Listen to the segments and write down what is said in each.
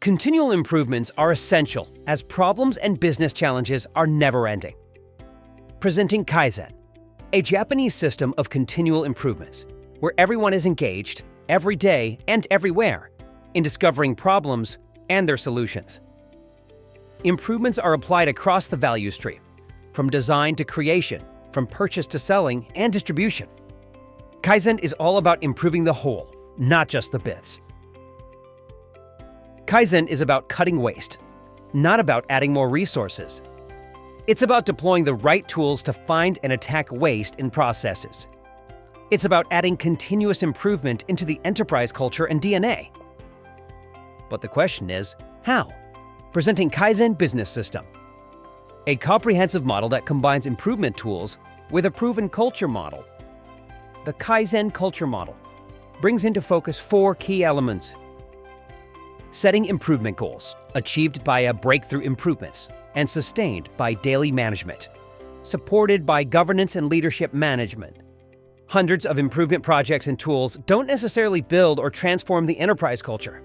Continual improvements are essential as problems and business challenges are never-ending. Presenting Kaizen, a Japanese system of continual improvements, where everyone is engaged, every day and everywhere, in discovering problems and their solutions. Improvements are applied across the value stream, from design to creation, from purchase to selling and distribution. Kaizen is all about improving the whole, not just the bits. Kaizen is about cutting waste, not about adding more resources. It's about deploying the right tools to find and attack waste in processes. It's about adding continuous improvement into the enterprise culture and DNA. But the question is, how? Presenting Kaizen Business System, a comprehensive model that combines improvement tools with a proven culture model. The Kaizen Culture Model brings into focus 4 key elements. Setting improvement goals, achieved by breakthrough improvements and sustained by daily management, supported by governance and leadership management. Hundreds of improvement projects and tools don't necessarily build or transform the enterprise culture.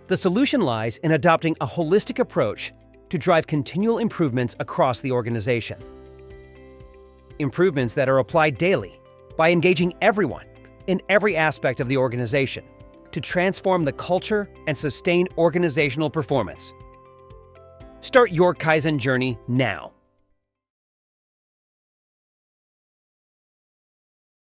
The solution lies in adopting a holistic approach to drive continual improvements across the organization. Improvements that are applied daily by engaging everyone in every aspect of the organization to transform the culture and sustain organizational performance. Start your Kaizen journey now.